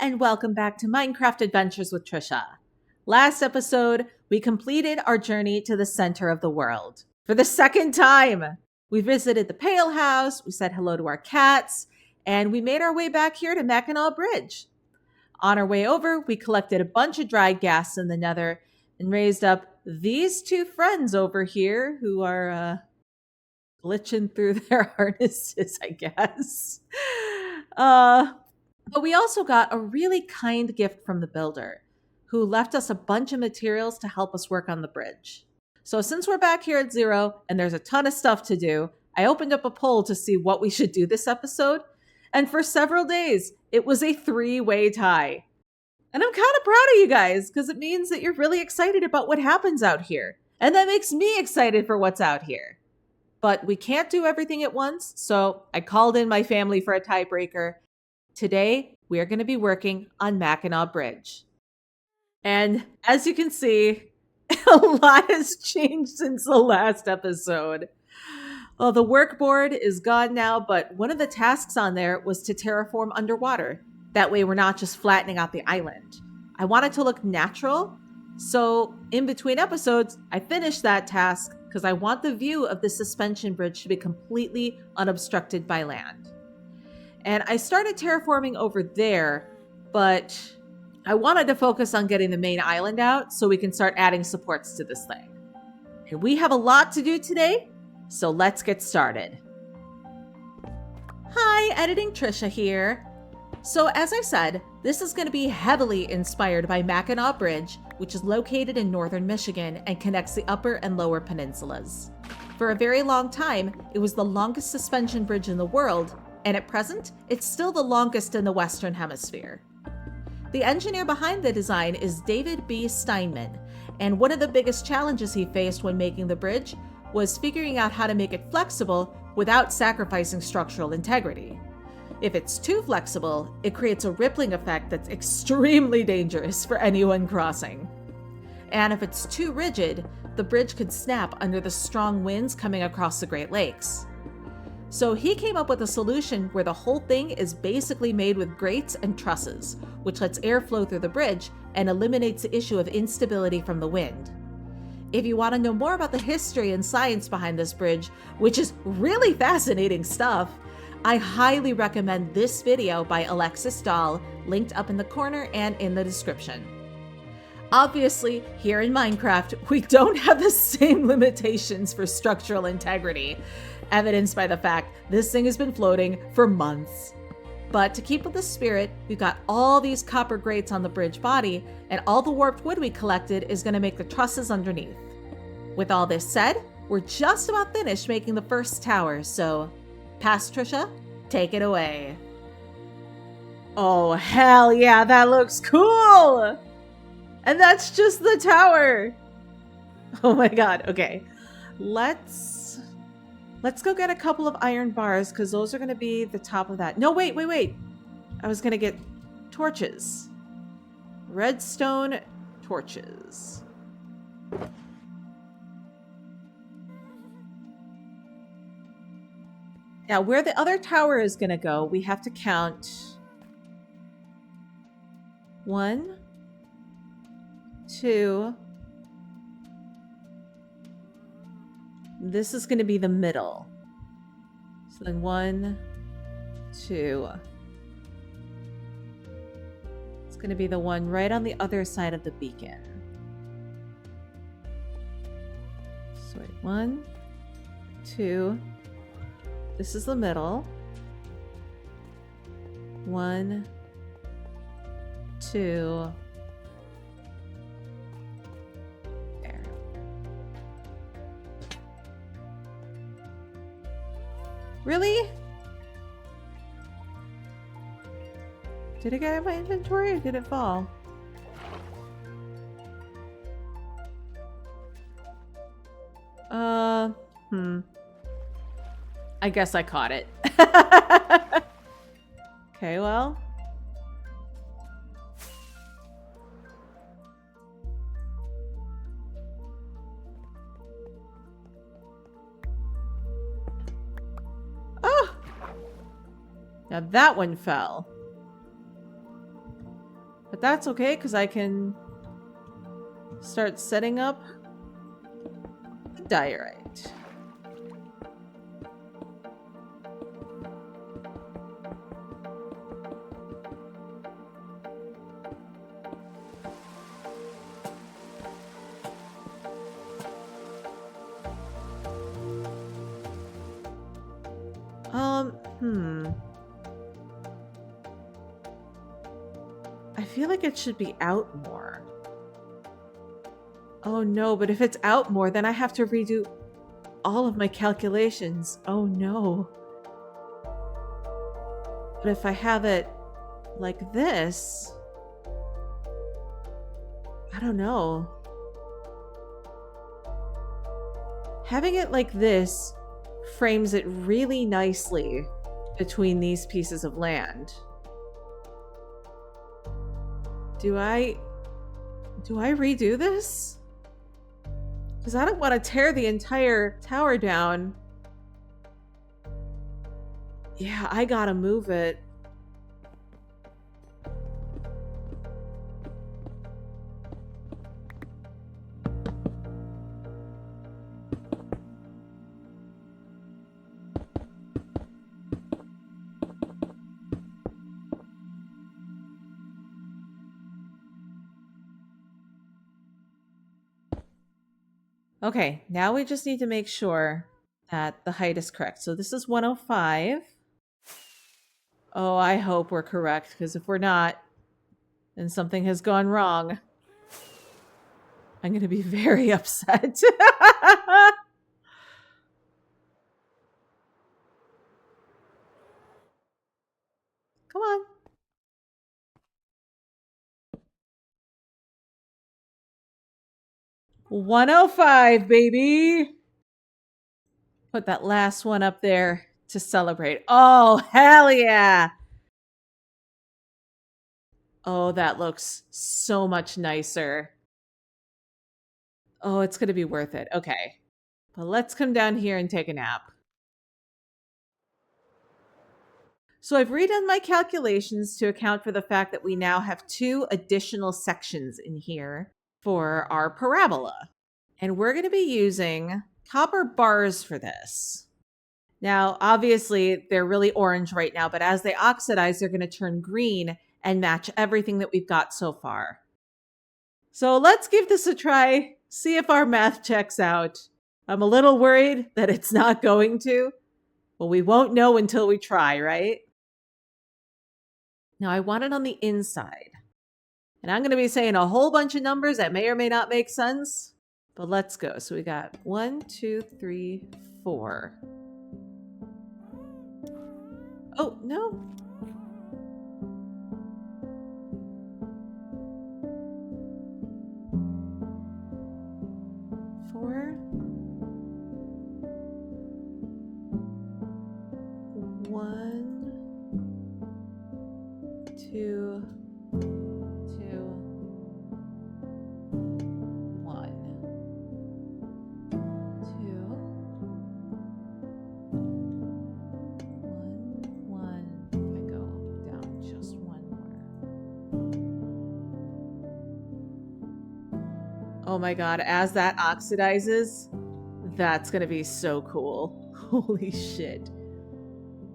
and welcome back to Minecraft Adventures with Tricia. Last episode, we completed our journey to the center of the world. For the second time, we visited the Pale House, we said hello to our cats, and we made our way back here to Mackinac Bridge. On our way over, we collected a bunch of dried gas in the nether and raised up these two friends over here who are glitching through their harnesses, I guess. But we also got a really kind gift from the builder, who left us a bunch of materials to help us work on the bridge. So since we're back here at 0 and there's a ton of stuff to do, I opened up a poll to see what we should do this episode. And for several days, it was a 3-way tie. And I'm kind of proud of you guys, because it means that you're really excited about what happens out here. And that makes me excited for what's out here. But we can't do everything at once, so I called in my family for a tiebreaker. Today, we are going to be working on Mackinac Bridge. And as you can see, a lot has changed since the last episode. Well, the workboard is gone now, but one of the tasks on there was to terraform underwater. That way we're not just flattening out the island. I want it to look natural, so in between episodes, I finished that task because I want the view of the suspension bridge to be completely unobstructed by land. And I started terraforming over there, but I wanted to focus on getting the main island out so we can start adding supports to this thing. And we have a lot to do today, so let's get started. Hi, Editing Tricia here. So as I said, this is going to be heavily inspired by Mackinac Bridge, which is located in northern Michigan and connects the upper and lower peninsulas. For a very long time, it was the longest suspension bridge in the world, and at present, it's still the longest in the Western Hemisphere. The engineer behind the design is David B. Steinman, and one of the biggest challenges he faced when making the bridge was figuring out how to make it flexible without sacrificing structural integrity. If it's too flexible, it creates a rippling effect that's extremely dangerous for anyone crossing. And if it's too rigid, the bridge could snap under the strong winds coming across the Great Lakes. So he came up with a solution where the whole thing is basically made with grates and trusses, which lets air flow through the bridge and eliminates the issue of instability from the wind. If you want to know more about the history and science behind this bridge, which is really fascinating stuff, I highly recommend this video by Alexis Dahl, linked up in the corner and in the description. Obviously, here in Minecraft, we don't have the same limitations for structural integrity, evidenced by the fact this thing has been floating for months. But to keep with the spirit, we've got all these copper grates on the bridge body, and all the warped wood we collected is going to make the trusses underneath. With all this said, we're just about finished making the first tower, so pass Tricia, take it away. Oh, hell yeah, that looks cool! And that's just the tower! Oh my god, okay. Let's go get a couple of iron bars, because those are going to be the top of that. No, wait. I was going to get torches. Redstone torches. Now, where the other tower is going to go, we have to count 1, 2. This is going to be the middle. So then 1, 2. It's going to be the one right on the other side of the beacon. So wait, 1, 2. This is the middle. 1, 2. There. Really? Did it get in my inventory or did it fall? I guess I caught it. Okay, well. Oh! Now that one fell. But that's okay, because I can start setting up the diorite. I feel like it should be out more. Oh no, but if it's out more, then I have to redo all of my calculations. Oh no. But if I have it like this, I don't know. Having it like this frames it really nicely between these pieces of land. Do I redo this? Because I don't want to tear the entire tower down. Yeah, I gotta move it. Okay, now we just need to make sure that the height is correct. So this is 105. Oh, I hope we're correct, because if we're not, then something has gone wrong. I'm going to be very upset. Come on. $105, baby. Put that last one up there to celebrate. Oh, hell yeah. Oh, that looks so much nicer. Oh, it's going to be worth it. Okay. But let's come down here and take a nap. So I've redone my calculations to account for the fact that we now have 2 additional sections in here for our parabola. And we're going to be using copper bars for this. Now, obviously, they're really orange right now, but as they oxidize, they're going to turn green and match everything that we've got so far. So let's give this a try, see if our math checks out. I'm a little worried that it's not going to. Well, we won't know until we try, right? Now, I want it on the inside. And I'm going to be saying a whole bunch of numbers that may or may not make sense. But let's go. So we got 1, 2, 3, 4. Oh, no. Four. 1, 2, 2, 1, 2, 1, 1. I go down just one more. Oh my god, as that oxidizes, that's gonna be so cool. Holy shit.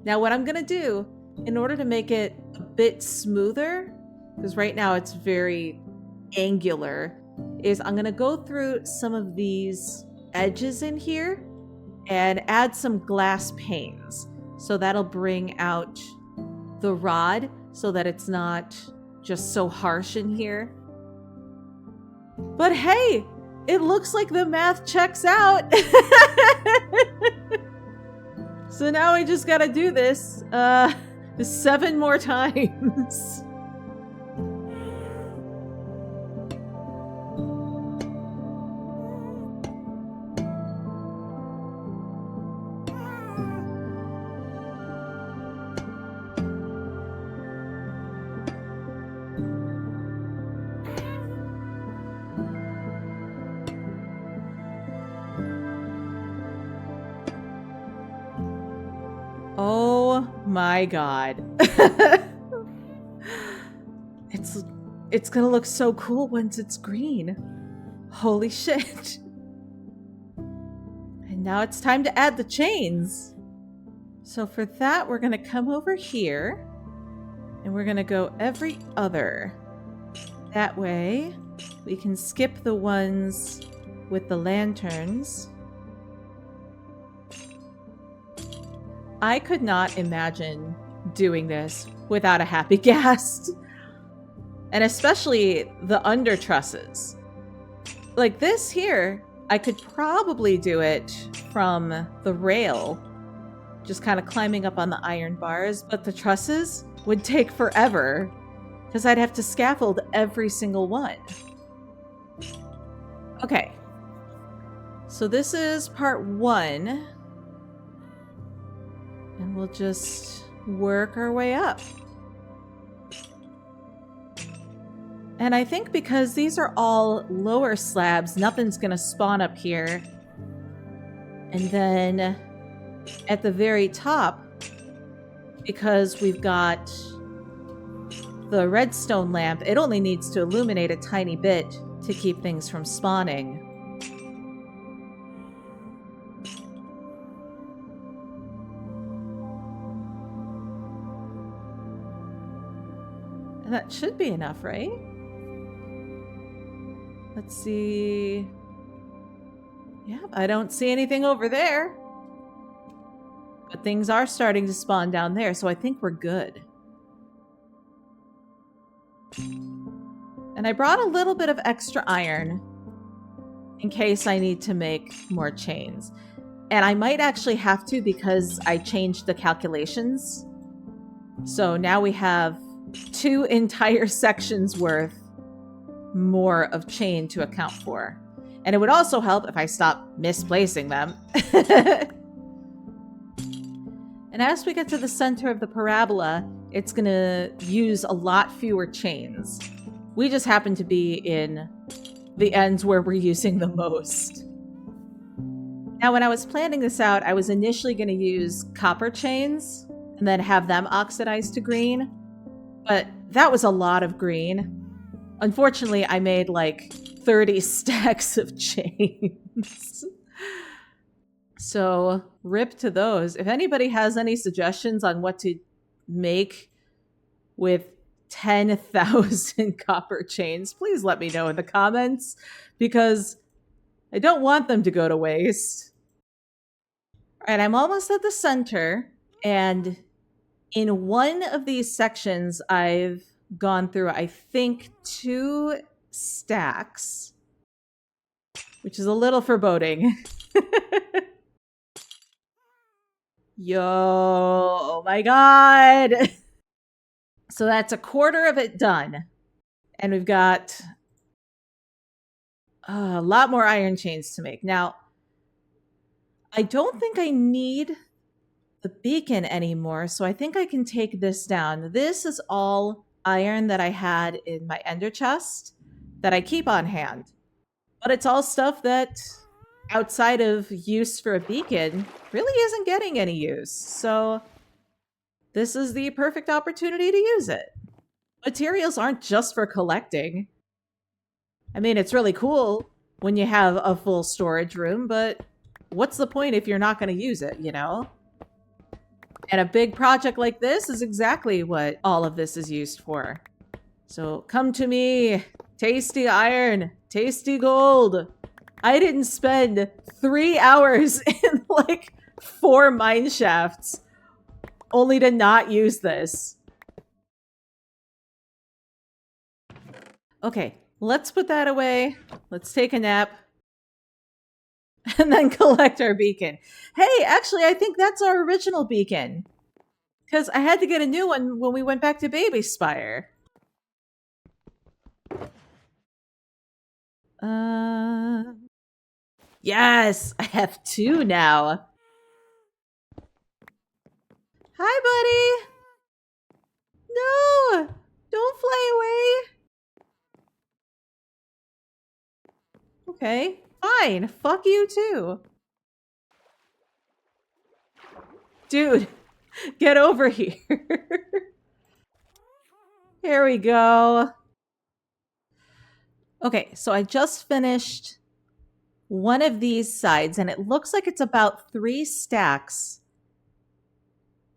Now what I'm gonna do, in order to make it a bit smoother, because right now it's very angular, is I'm gonna go through some of these edges in here and add some glass panes. So that'll bring out the rod so that it's not just so harsh in here. But hey, it looks like the math checks out. So now we just gotta do this 7 more times. Oh my god. It's gonna look so cool once it's green. Holy shit. And now it's time to add the chains. So for that, we're gonna come over here and we're gonna go every other. That way we can skip the ones with the lanterns. I could not imagine doing this without a happy guest. And especially the under trusses. Like this here, I could probably do it from the rail, just kind of climbing up on the iron bars, but the trusses would take forever because I'd have to scaffold every single one. Okay. So this is part 1. And we'll just work our way up. And I think because these are all lower slabs, nothing's gonna spawn up here. And then at the very top, because we've got the redstone lamp, it only needs to illuminate a tiny bit to keep things from spawning. And that should be enough, right? Let's see. Yeah, I don't see anything over there. But things are starting to spawn down there, so I think we're good. And I brought a little bit of extra iron in case I need to make more chains. And I might actually have to because I changed the calculations. So now we have 2 entire sections worth more of chain to account for. And it would also help if I stopped misplacing them. And as we get to the center of the parabola, it's gonna use a lot fewer chains. We just happen to be in the ends where we're using the most. Now, when I was planning this out, I was initially gonna use copper chains and then have them oxidize to green. But that was a lot of green. Unfortunately, I made like 30 stacks of chains. So, rip to those. If anybody has any suggestions on what to make with 10,000 copper chains, please let me know in the comments, because I don't want them to go to waste. All right, I'm almost at the center, and in one of these sections, I've gone through, I think, 2 stacks, which is a little foreboding. Yo, oh my god. So that's a quarter of it done. And we've got a lot more iron chains to make. Now, I don't think I need the beacon anymore, so I think I can take this down. This is all iron that I had in my ender chest that I keep on hand. But it's all stuff that, outside of use for a beacon, really isn't getting any use. So this is the perfect opportunity to use it. Materials aren't just for collecting. I mean, it's really cool when you have a full storage room, but what's the point if you're not going to use it, you know? And a big project like this is exactly what all of this is used for. So come to me, tasty iron, tasty gold. I didn't spend 3 hours in like 4 mine shafts only to not use this. Okay, let's put that away. Let's take a nap. And then collect our beacon. Hey, actually, I think that's our original beacon. Because I had to get a new one when we went back to Baby Spire. Yes, I have 2 now. Hi, buddy. No, don't fly away. Okay, fine. Fuck you too. Dude, get over here. Here we go. Okay, so I just finished one of these sides, and it looks like it's about 3 stacks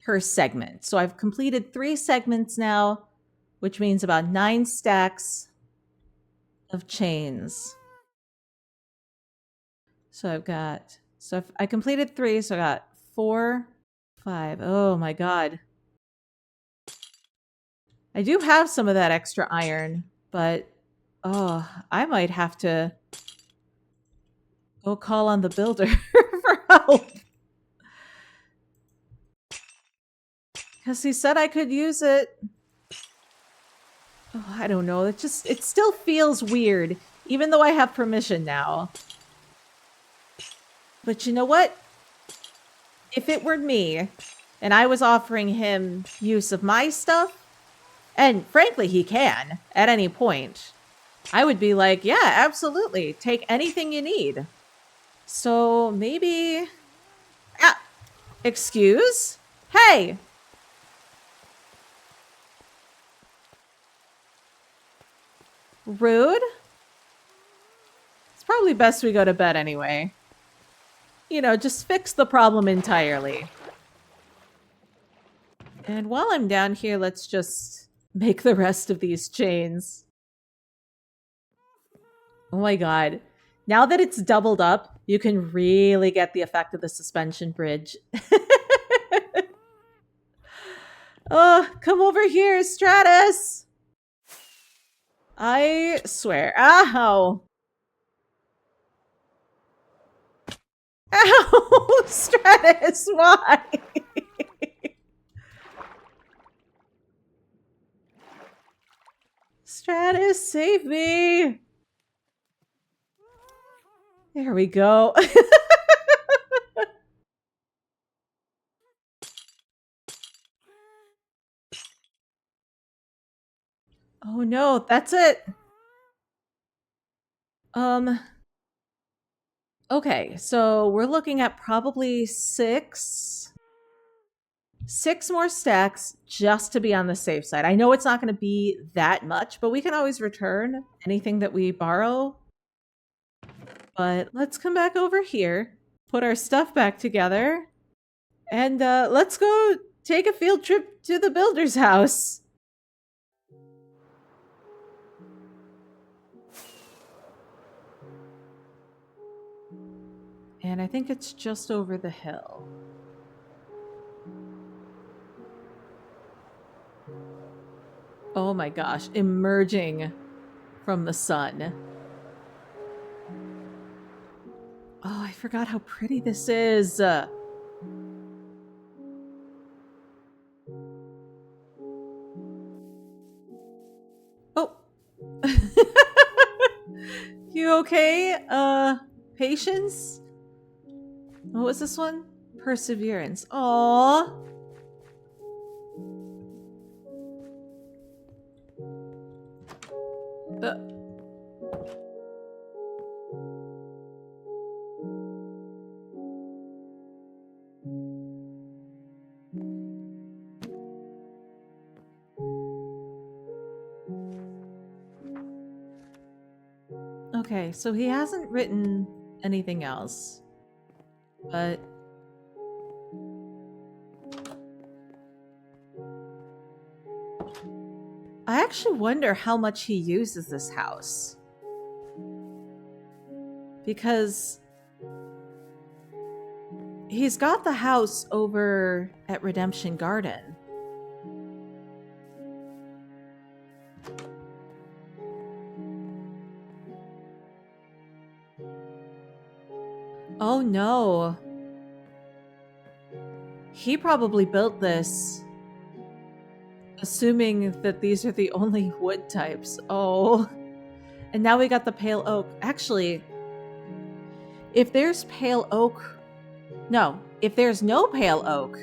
per segment. So I've completed 3 segments now, which means about 9 stacks of chains. So I completed 3, so I got 4, 5. Oh my god. I do have some of that extra iron, but oh, I might have to go call on the builder for help. Because he said I could use it. Oh, I don't know. It still feels weird, even though I have permission now. But you know what? If it were me, and I was offering him use of my stuff, and frankly, he can at any point, I would be like, yeah, absolutely. Take anything you need. So maybe... Ah, excuse? Hey! Rude? It's probably best we go to bed anyway. You know, just fix the problem entirely. And while I'm down here, let's just make the rest of these chains. Oh my god. Now that it's doubled up, you can really get the effect of the suspension bridge. Oh, come over here, Stratus! I swear. Ow! Ow! Stratus, why? Stratus, save me! There we go. Oh no, that's it. Okay, so we're looking at probably 6 more stacks just to be on the safe side. I know it's not going to be that much, but we can always return anything that we borrow. But let's come back over here, put our stuff back together, and let's go take a field trip to the builder's house. And I think it's just over the hill. Oh my gosh, emerging from the sun. Oh, I forgot how pretty this is. Oh. You okay? Patience? What was this one? Perseverance. Aww. Okay, so he hasn't written anything else. But I actually wonder how much he uses this house. Because he's got the house over at Redemption Garden. Oh no. He probably built this assuming that these are the only wood types. Oh. And now we got the pale oak. Actually, if there's pale oak... No, if there's no pale oak...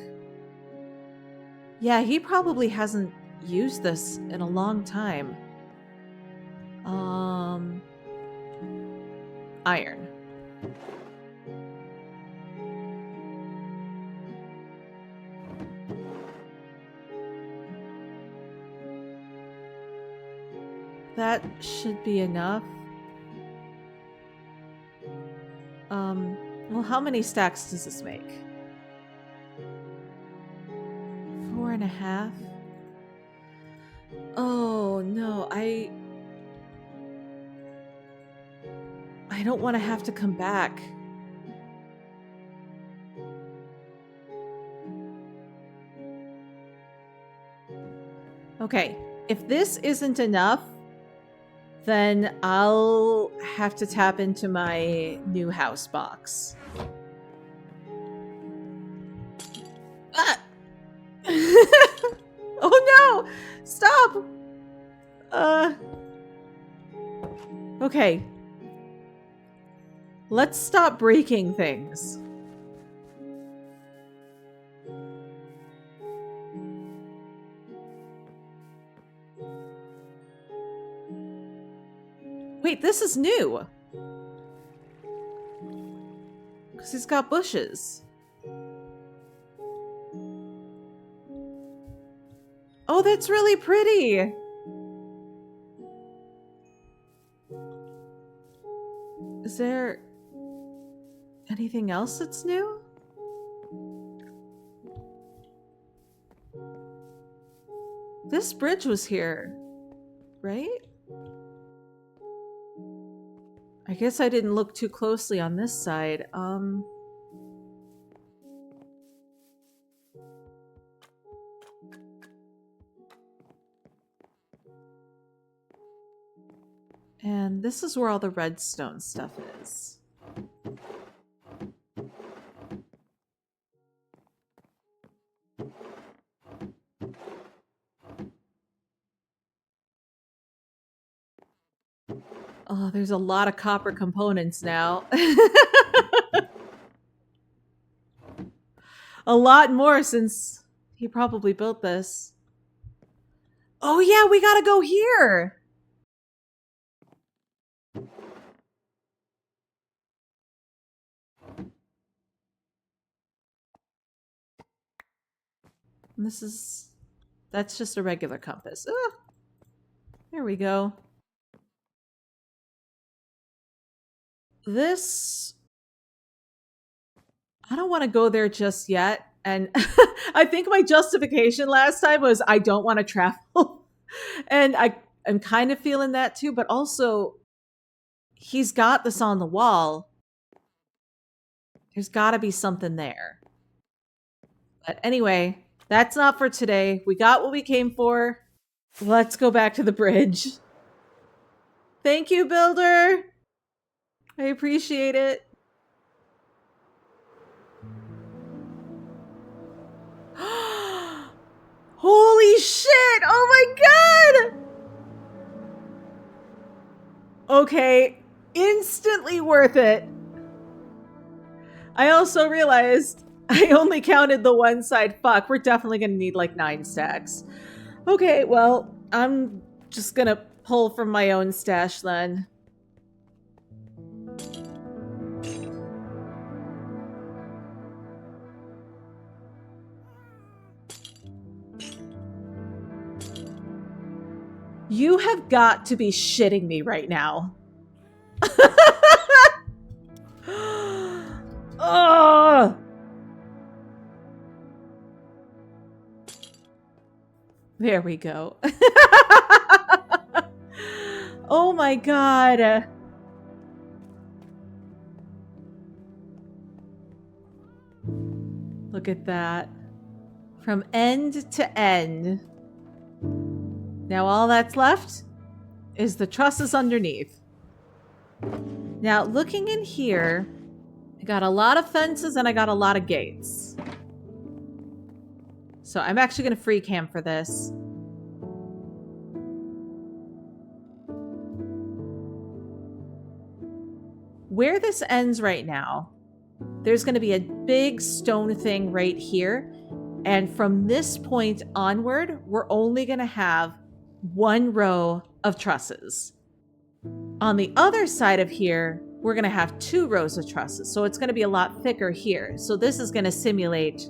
Yeah, he probably hasn't used this in a long time. Iron. That should be enough. Well, how many stacks does this make? 4.5. Oh no, I don't want to have to come back. Okay, if this isn't enough, then I'll have to tap into my new house box. Ah! Oh no! Stop! Okay. Let's stop breaking things. Wait, this is new. Because he's got bushes. Oh, that's really pretty. Is there anything else that's new? This bridge was here, right? I guess I didn't look too closely on this side. And this is where all the redstone stuff is. Oh, there's a lot of copper components now. A lot more since he probably built this. Oh yeah, we gotta go here! And this is... that's just a regular compass. Ah, there we go. This... I don't want to go there just yet. And I think my justification last time was I don't want to travel. And I'm kind of feeling that too, but also he's got this on the wall. There's got to be something there. But anyway, that's not for today. We got what we came for. Let's go back to the bridge. Thank you, builder. I appreciate it. Holy shit! Oh my god! Okay, instantly worth it. I also realized I only counted the one side. Fuck, we're definitely gonna need like 9 stacks. Okay, well, I'm just gonna pull from my own stash then. You have got to be shitting me right now. Oh! There we go. Oh my god. Look at that. From end to end. Now all that's left is the trusses underneath. Now looking in here, I got a lot of fences and I got a lot of gates. So I'm actually going to Freecam for this. Where this ends right now, there's going to be a big stone thing right here. And from this point onward, we're only going to have 1 row of trusses. On the other side of here, we're going to have 2 rows of trusses. So it's going to be a lot thicker here. So this is going to simulate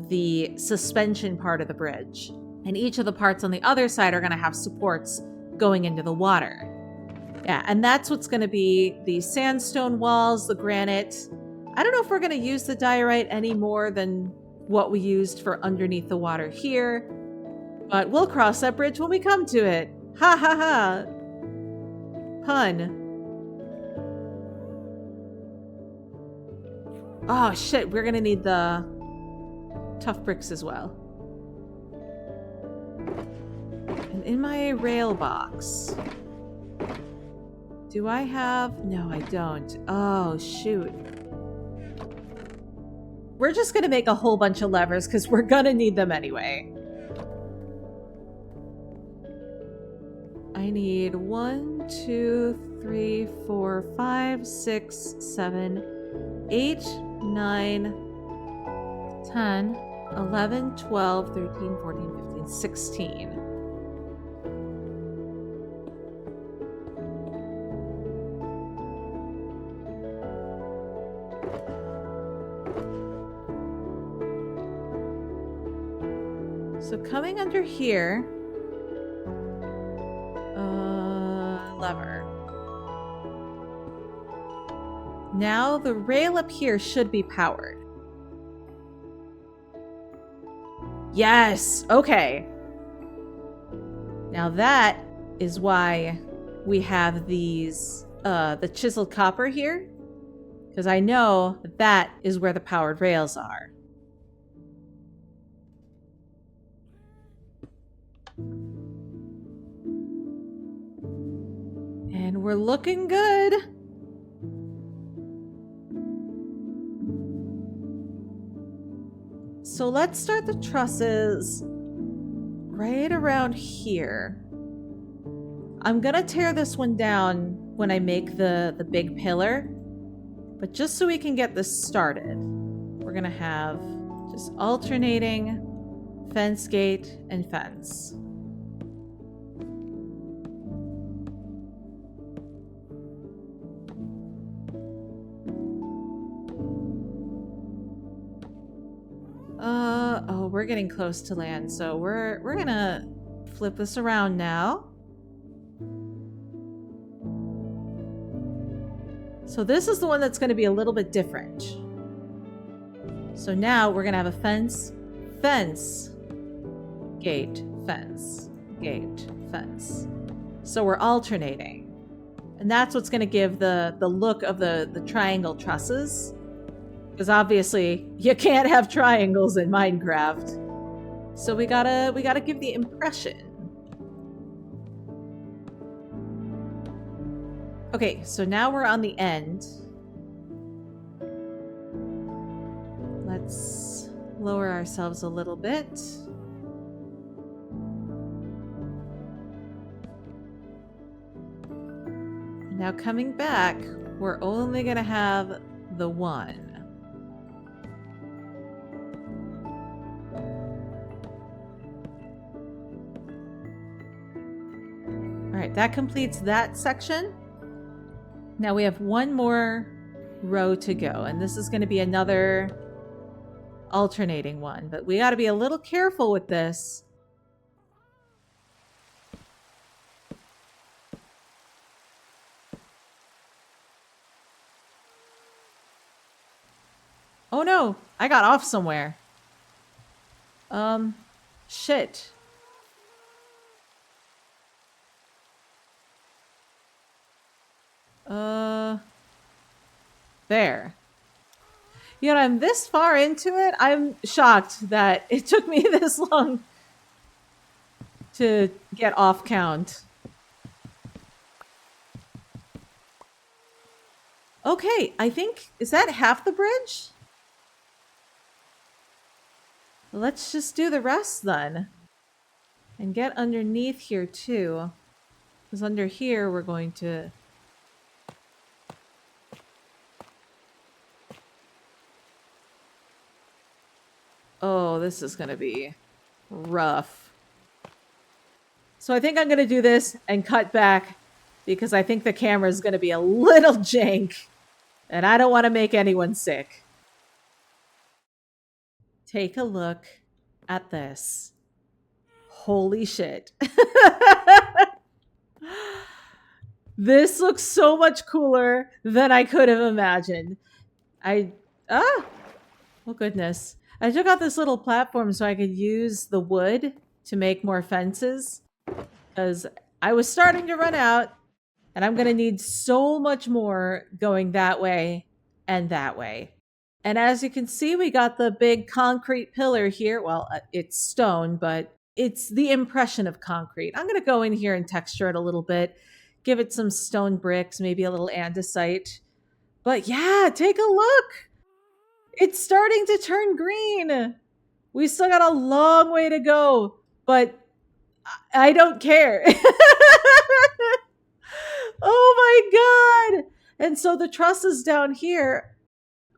the suspension part of the bridge. And each of the parts on the other side are going to have supports going into the water. Yeah, and that's what's going to be the sandstone walls, the granite, I don't know if we're going to use the diorite any more than what we used for underneath the water here, but we'll cross that bridge when we come to it. Ha ha ha. Pun. Oh shit, we're going to need the tough bricks as well. And in my rail box, do I have... No, I don't. Oh, shoot. We're just going to make a whole bunch of levers because we're going to need them anyway. I need 1, 2, 3, 4, 5, 6, 7, 8, 9, 10, 11, 12, 13, 14, 15, 16. So coming under here, lever. Now the rail up here should be powered. Yes, okay. Now that is why we have these, the chiseled copper here, because I know that is where the powered rails are. And we're looking good. So let's start the trusses right around here. I'm gonna tear this one down when I make the big pillar, but just so we can get this started, we're gonna have just alternating fence gate and fence. Oh, we're getting close to land, so we're gonna flip this around now. So this is the one that's gonna be a little bit different. So now we're gonna have a fence, fence, gate, fence, gate, fence. So we're alternating. And that's what's gonna give the look of the triangle trusses. Because obviously you can't have triangles in Minecraft. So we gotta give the impression. Okay, so now we're on the end. Let's lower ourselves a little bit. Now coming back, we're only gonna have the one. Alright, that completes that section. Now we have one more row to go, and this is going to be another alternating one, but we got to be a little careful with this. Oh no, I got off somewhere. Shit. There. You know, I'm this far into it. I'm shocked that it took me this long to get off count. Okay, I think, is that half the bridge? Let's just do the rest then. And get underneath here too. Because under here we're going to... Oh, this is going to be rough. So I think I'm going to do this and cut back because I think the camera is going to be a little jank. And I don't want to make anyone sick. Take a look at this. Holy shit. This looks so much cooler than I could have imagined. Oh goodness. I took out this little platform so I could use the wood to make more fences because I was starting to run out and I'm going to need so much more going that way and that way. And as you can see, we got the big concrete pillar here. Well, it's stone, but it's the impression of concrete. I'm going to go in here and texture it a little bit, give it some stone bricks, maybe a little andesite. But yeah, take a look. It's starting to turn green. We still got a long way to go, but I don't care. Oh my god! And so the trusses down here.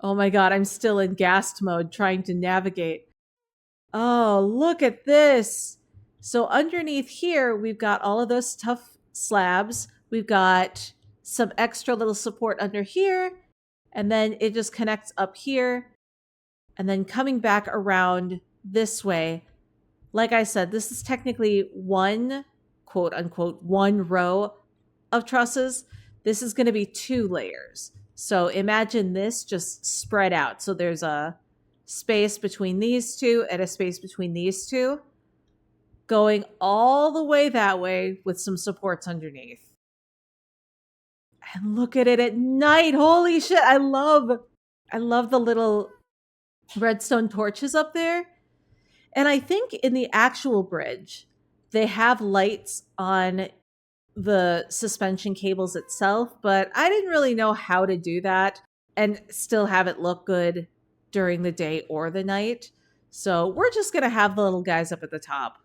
Oh my god, I'm still in gassed mode trying to navigate. Oh, look at this. So underneath here, we've got all of those tough slabs. We've got some extra little support under here. And then it just connects up here. And then coming back around this way. Like I said, this is technically one, quote unquote, one row of trusses. This is going to be 2 layers. So imagine this just spread out. So there's a space between these two and a space between these two, going all the way that way with some supports underneath. And look at it at night. Holy shit. I love the little redstone torches up there. And I think in the actual bridge, they have lights on the suspension cables itself, but I didn't really know how to do that and still have it look good during the day or the night. So we're just going to have the little guys up at the top.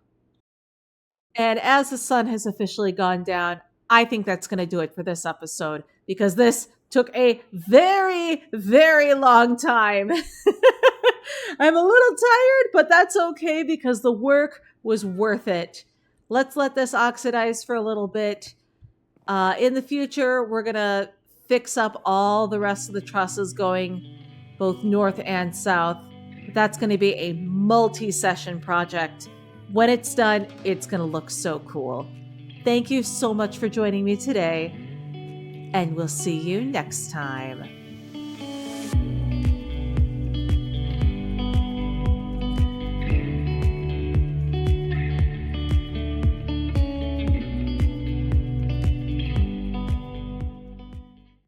And as the sun has officially gone down, I think that's going to do it for this episode because this took a very, very long time. I'm a little tired, but that's okay because the work was worth it. Let's let this oxidize for a little bit. In the future, we're going to fix up all the rest of the trusses going both north and south. That's going to be a multi-session project. When it's done, it's going to look so cool. Thank you so much for joining me today, and we'll see you next time.